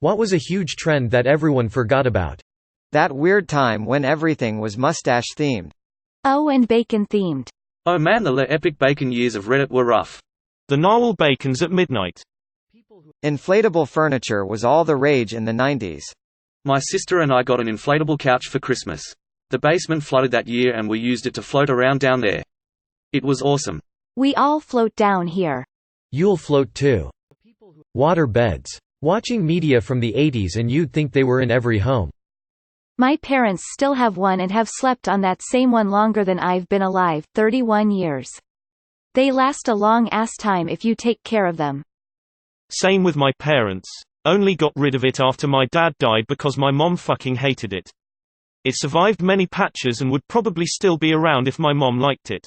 What was a huge trend that everyone forgot about? That weird time when everything was mustache-themed. Oh, and bacon-themed. Oh man, the epic bacon years of Reddit were rough. The narwhal bacons at midnight. Inflatable furniture was all the rage in the 90s. My sister and I got an inflatable couch for Christmas. The basement flooded that year and we used it to float around down there. It was awesome. We all float down here. You'll float too. Water beds. Watching media from the 80s and you'd think they were in every home. My parents still have one and have slept on that same one longer than I've been alive, 31 years. They last a long-ass time if you take care of them. Same with my parents. Only got rid of it after my dad died because my mom fucking hated it. It survived many patches and would probably still be around if my mom liked it.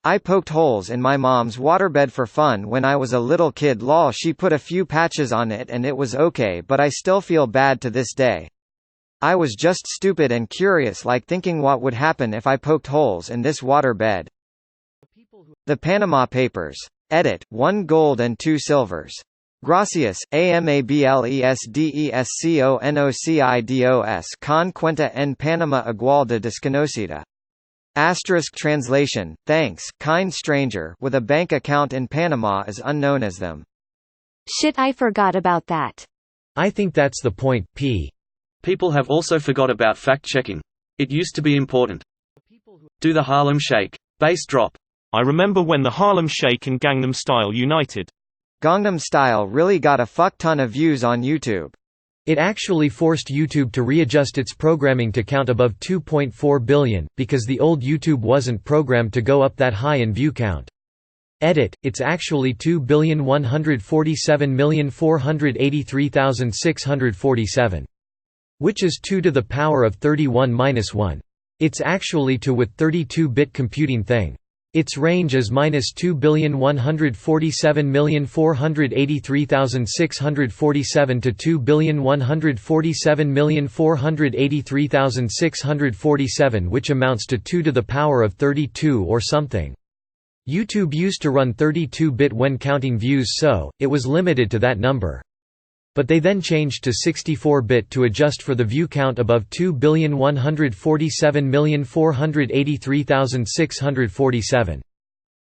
I poked holes in my mom's waterbed for fun when I was a little kid. Lol, she put a few patches on it and it was okay, but I still feel bad to this day. I was just stupid and curious, like thinking what would happen if I poked holes in this waterbed. The Panama Papers. Edit, 1 gold and 2 silvers. Gracias, AMABLESDESCONOCIDOS con cuenta en Panama igual de desconocida. Asterisk translation, thanks, kind stranger, with a bank account in Panama is unknown as them. Shit, I forgot about that. I think that's the point, P. People have also forgot about fact-checking. It used to be important. Do the Harlem Shake. Bass drop. I remember when the Harlem Shake and Gangnam Style united. Gangnam Style really got a fuck ton of views on YouTube. It actually forced YouTube to readjust its programming to count above 2.4 billion, because the old YouTube wasn't programmed to go up that high in view count. Edit, it's actually 2,147,483,647. Which is 2 to the power of 31 minus 1. It's actually 2 with 32-bit computing thing. Its range is -2,147,483,647 to 2,147,483,647, which amounts to 2 to the power of 32 or something. YouTube used to run 32-bit when counting views, so it was limited to that number. But they then changed to 64-bit to adjust for the view count above 2,147,483,647.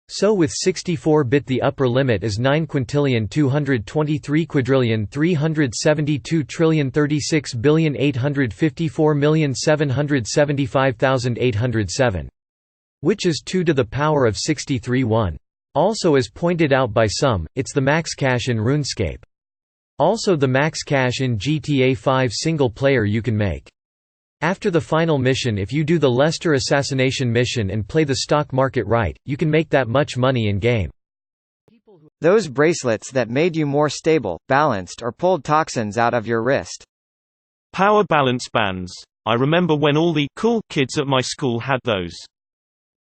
So with 64-bit the upper limit is 9,223,372,336,854,775,807. Which is 2 to the power of 63.1. Also, as pointed out by some, it's the max cache in RuneScape. Also the max cache in GTA 5 single player you can make. After the final mission, if you do the Lester assassination mission and play the stock market right, you can make that much money in game. Those bracelets that made you more stable, balanced, or pulled toxins out of your wrist. Power balance bands. I remember when all the cool kids at my school had those.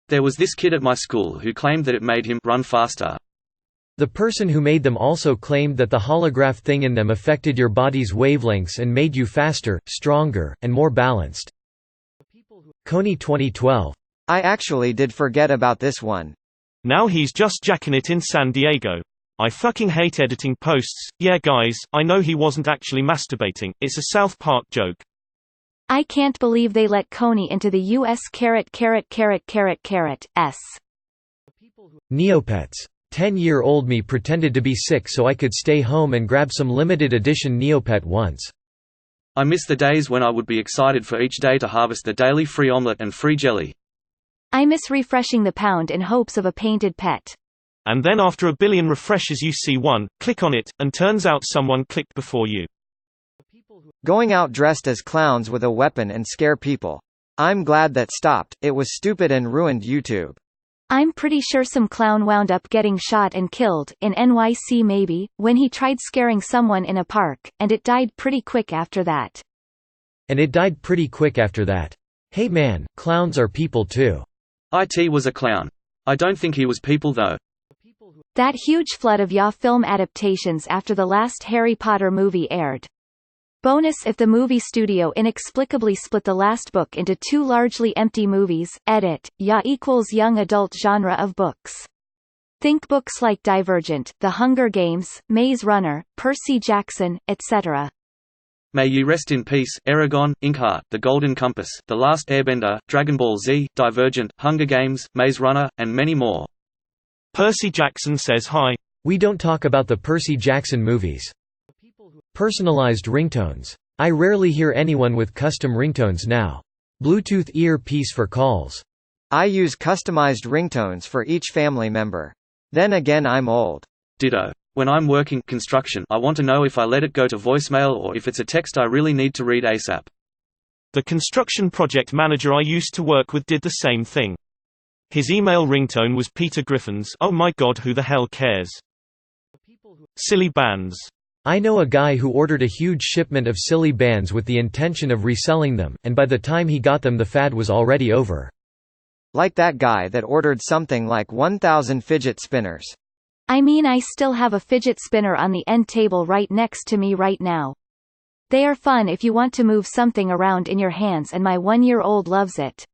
There was this kid at my school who claimed that it made him run faster. The person who made them also claimed that the holograph thing in them affected your body's wavelengths and made you faster, stronger, and more balanced. Coney 2012. I actually did forget about this one. Now he's just jacking it in San Diego. I fucking hate editing posts. Yeah guys, I know he wasn't actually masturbating, it's a South Park joke. I can't believe they let Coney into the US S. Neopets. 10-year-old me pretended to be sick so I could stay home and grab some limited edition Neopet once. I miss the days when I would be excited for each day to harvest the daily free omelette and free jelly. I miss refreshing the pound in hopes of a painted pet. And then after a billion refreshes you see one, click on it, and turns out someone clicked before you. Going out dressed as clowns with a weapon and scare people. I'm glad that stopped, it was stupid and ruined YouTube. I'm pretty sure some clown wound up getting shot and killed, in NYC maybe, when he tried scaring someone in a park, and it died pretty quick after that. Hey man, clowns are people too. IT was a clown. I don't think he was people though. That huge flood of YA film adaptations after the last Harry Potter movie aired. Bonus if the movie studio inexplicably split the last book into 2 largely empty movies. Edit, YA equals young adult genre of books. Think books like Divergent, The Hunger Games, Maze Runner, Percy Jackson, etc. May You Rest in Peace, Eragon, Inkheart, The Golden Compass, The Last Airbender, Dragon Ball Z, Divergent, Hunger Games, Maze Runner, and many more. Percy Jackson says hi. We don't talk about the Percy Jackson movies. Personalized ringtones. I rarely hear anyone with custom ringtones now. Bluetooth ear-piece for calls. I use customized ringtones for each family member. Then again, I'm old. Ditto. When I'm working construction, I want to know if I let it go to voicemail or if it's a text I really need to read ASAP. The construction project manager I used to work with did the same thing. His email ringtone was Peter Griffin's "Oh my God, who the hell cares?" Silly bands. I know a guy who ordered a huge shipment of silly bands with the intention of reselling them, and by the time he got them the fad was already over. Like that guy that ordered something like 1,000 fidget spinners. I mean, I still have a fidget spinner on the end table right next to me right now. They are fun if you want to move something around in your hands, and my 1-year-old loves it.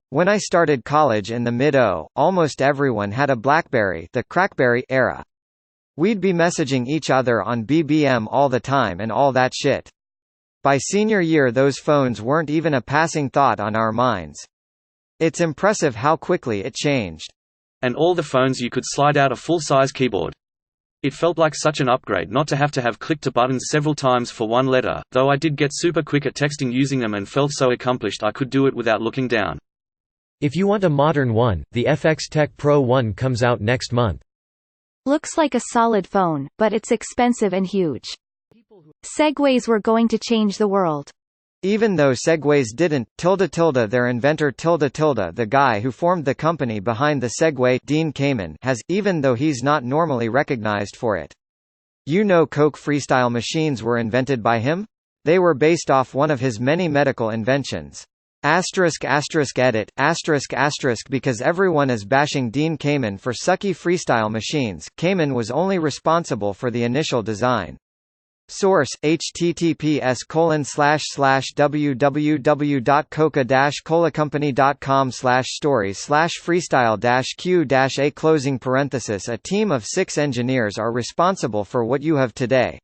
When I started college in the mid-'00s, almost everyone had a BlackBerry, the Crackberry era. We'd be messaging each other on BBM all the time and all that shit. By senior year those phones weren't even a passing thought on our minds. It's impressive how quickly it changed. And all the phones you could slide out a full-size keyboard. It felt like such an upgrade not to have clicked to buttons several times for one letter, though I did get super quick at texting using them and felt so accomplished I could do it without looking down. If you want a modern one, the FX Tech Pro 1 comes out next month. Looks like a solid phone, but it's expensive and huge. Segways were going to change the world. Even though Segways didn't, their inventor the guy who formed the company behind the Segway, Dean Kamen, has, even though he's not normally recognized for it. You know Coke freestyle machines were invented by him? They were based off one of his many medical inventions. **edit***, because everyone is bashing Dean Kamen for sucky freestyle machines, Kamen was only responsible for the initial design. Source: https://www.coca-cola.com/stories/freestyle-q-a. A team of 6 engineers are responsible for what you have today.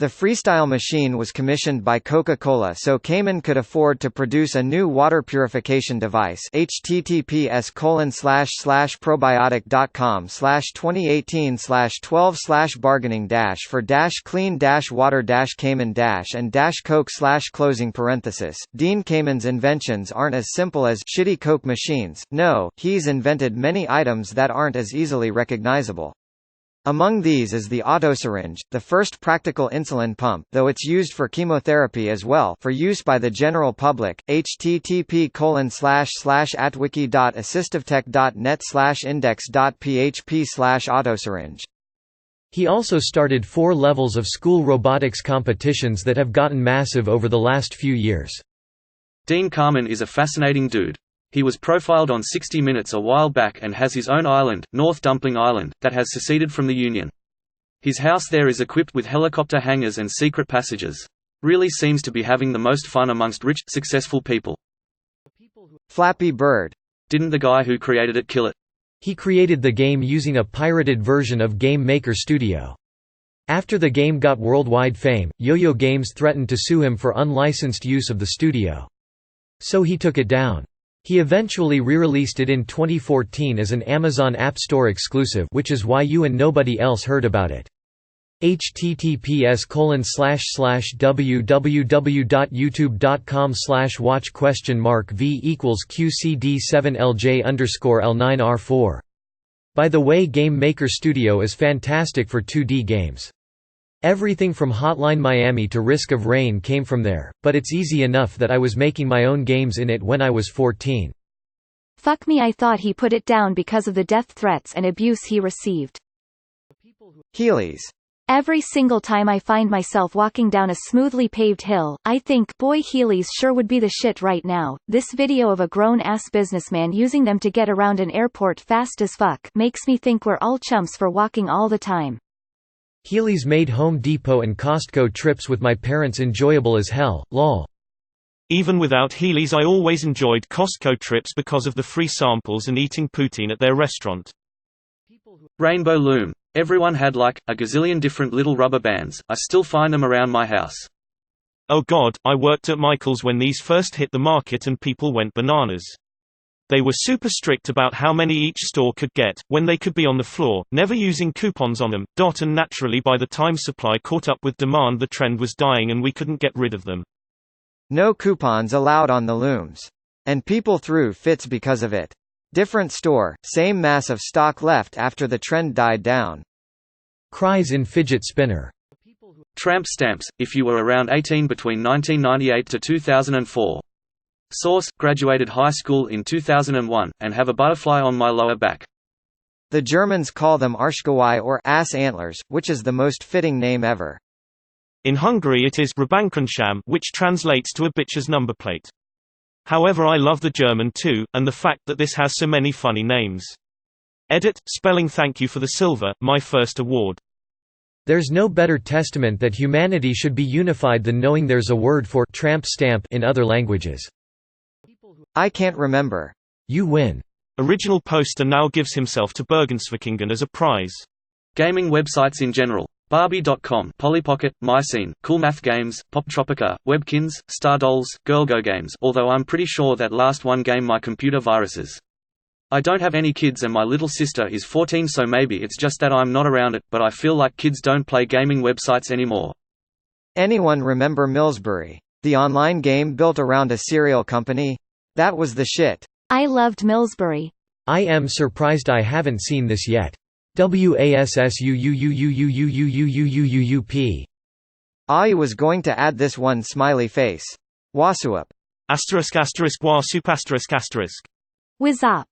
The freestyle machine was commissioned by Coca-Cola so Kamen could afford to produce a new water purification device. https://probiotic.com/2018/12/bargaining-for-clean-water-Kamen- and -Coke/closing parenthesis. Dean Kamen's inventions aren't as simple as shitty Coke machines. No, he's invented many items that aren't as easily recognizable. Among these is the autosyringe, the first practical insulin pump, though it's used for chemotherapy as well, for use by the general public. http://atwiki.assistivtech.net/index.php/autosyringe. He also started 4 levels of school robotics competitions that have gotten massive over the last few years. Dean Kamen is a fascinating dude. He was profiled on 60 Minutes a while back and has his own island, North Dumpling Island, that has seceded from the Union. His house there is equipped with helicopter hangars and secret passages. Really seems to be having the most fun amongst rich, successful people. Flappy Bird. Didn't the guy who created it kill it? He created the game using a pirated version of Game Maker Studio. After the game got worldwide fame, Yo-Yo Games threatened to sue him for unlicensed use of the studio. So he took it down. He eventually re-released it in 2014 as an Amazon App Store exclusive, which is why you and nobody else heard about it. https://www.youtube.com/watch?v=qcd7lj_l9r4. By the way, Game Maker Studio is fantastic for 2D games. Everything from Hotline Miami to Risk of Rain came from there, but it's easy enough that I was making my own games in it when I was 14. Fuck me, I thought he put it down because of the death threats and abuse he received. Heelys. Every single time I find myself walking down a smoothly paved hill, I think, boy, Heelys sure would be the shit right now. This video of a grown-ass businessman using them to get around an airport fast as fuck makes me think we're all chumps for walking all the time. Heelys made Home Depot and Costco trips with my parents enjoyable as hell, lol. Even without Heelys, I always enjoyed Costco trips because of the free samples and eating poutine at their restaurant. Rainbow Loom. Everyone had like, a gazillion different little rubber bands. I still find them around my house. Oh God, I worked at Michael's when these first hit the market and people went bananas. They were super strict about how many each store could get, when they could be on the floor, never using coupons on them, and naturally by the time supply caught up with demand the trend was dying and we couldn't get rid of them. No coupons allowed on the looms. And people threw fits because of it. Different store, same mass of stock left after the trend died down. Cries in fidget spinner. Tramp stamps, if you were around 18 between 1998 to 2004. Source: graduated high school in 2001, and have a butterfly on my lower back. The Germans call them Arschgeweih or ass antlers, which is the most fitting name ever. In Hungary it is Rabankonsham, which translates to a bitch's number plate. However, I love the German too, and the fact that this has so many funny names. Edit, spelling thank you for the silver, my first award. There's no better testament that humanity should be unified than knowing there's a word for tramp stamp in other languages. I can't remember. You win. Original poster now gives himself to Bergensverkingen as a prize. Gaming websites in general. Barbie.com, Polypocket, MyScene, Cool Math Games, Poptropica, Webkins, Star Dolls, Girl Go Games, although I'm pretty sure that last one game my computer viruses. I don't have any kids and my little sister is 14, so maybe it's just that I'm not around it, but I feel like kids don't play gaming websites anymore. Anyone remember Millsbury? The online game built around a cereal company? That was the shit. I loved Millsbury. I am surprised I haven't seen this yet. WASSUUUUUUUUUUUUP. I was going to add this one smiley face. Wasup. **********. Whiz up.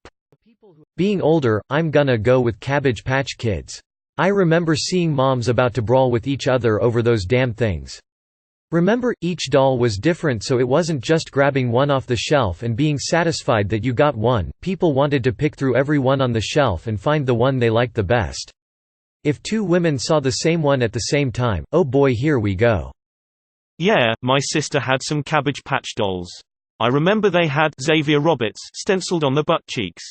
Being older, I'm gonna go with Cabbage Patch Kids. I remember seeing moms about to brawl with each other over those damn things. Remember, each doll was different, so it wasn't just grabbing one off the shelf and being satisfied that you got one. People wanted to pick through every one on the shelf and find the one they liked the best. If two women saw the same one at the same time, oh boy, here we go. Yeah, my sister had some Cabbage Patch dolls. I remember they had Xavier Roberts stenciled on the butt cheeks.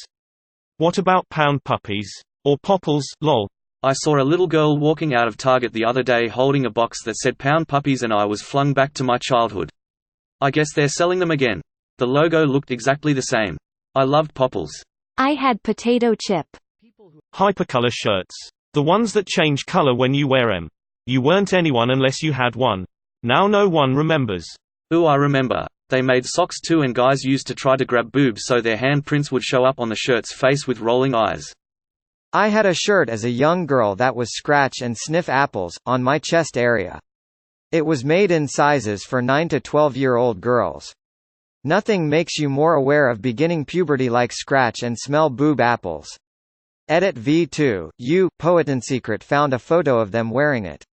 What about Pound Puppies? Or Popples, lol. I saw a little girl walking out of Target the other day holding a box that said Pound Puppies and I was flung back to my childhood. I guess they're selling them again. The logo looked exactly the same. I loved Popples. I had Potato Chip. Hypercolor shirts. The ones that change color when you wear them. You weren't anyone unless you had one. Now no one remembers. Ooh, I remember. They made socks too, and guys used to try to grab boobs so their handprints would show up on the shirt's face with rolling eyes. I had a shirt as a young girl that was scratch and sniff apples, on my chest area. It was made in sizes for 9 to 12-year-old girls. Nothing makes you more aware of beginning puberty like scratch and smell boob apples. Edit V2, Poetinsecret found a photo of them wearing it.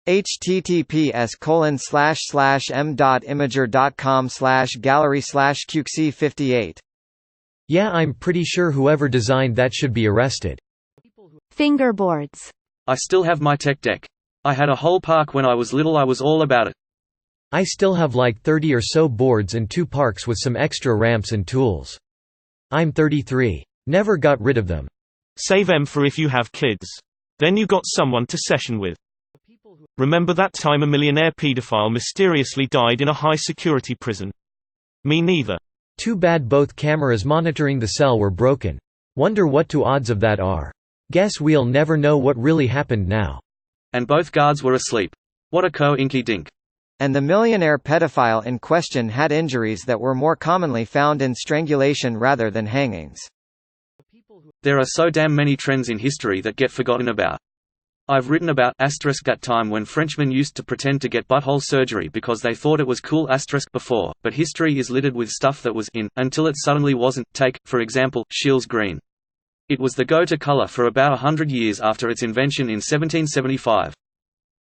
https://m.imager.com/gallery/qc58. Yeah, I'm pretty sure whoever designed that should be arrested. Fingerboards. I still have my tech deck. I had a whole park when I was little. I was all about it. I still have like 30 or so boards and 2 parks with some extra ramps and tools. I'm 33. Never got rid of them. Save them for if you have kids. Then you got someone to session with. Remember that time a millionaire pedophile mysteriously died in a high-security prison? Me neither. Too bad both cameras monitoring the cell were broken. Wonder what 2 odds of that are. Guess we'll never know what really happened now. And both guards were asleep. What a co-inky-dink. And the millionaire pedophile in question had injuries that were more commonly found in strangulation rather than hangings. There are so damn many trends in history that get forgotten about. I've written about that time when Frenchmen used to pretend to get butthole surgery because they thought it was cool before, but history is littered with stuff that was in, until it suddenly wasn't. Take, for example, Scheele's green. It was the go-to color for about 100 years after its invention in 1775.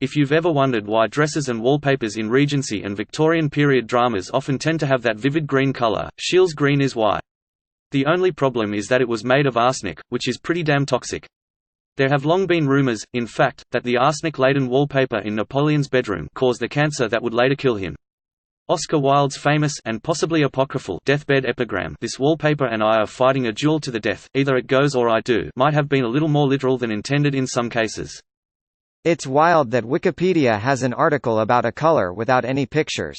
If you've ever wondered why dresses and wallpapers in Regency and Victorian period dramas often tend to have that vivid green color, Scheele's green is why. The only problem is that it was made of arsenic, which is pretty damn toxic. There have long been rumors, in fact, that the arsenic-laden wallpaper in Napoleon's bedroom caused the cancer that would later kill him. Oscar Wilde's famous and possibly apocryphal deathbed epigram, "This wallpaper and I are fighting a duel to the death, either it goes or I do," might have been a little more literal than intended in some cases. It's wild that Wikipedia has an article about a color without any pictures.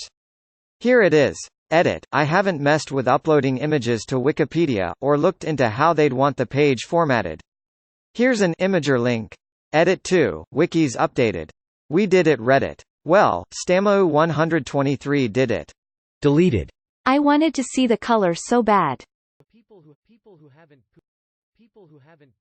Here it is. Edit. I haven't messed with uploading images to Wikipedia, or looked into how they'd want the page formatted. Here's an Imager link. Edit 2, Wikis updated. We did it Reddit. Well, Stamo123 did it. Deleted. I wanted to see the color so bad. People who haven't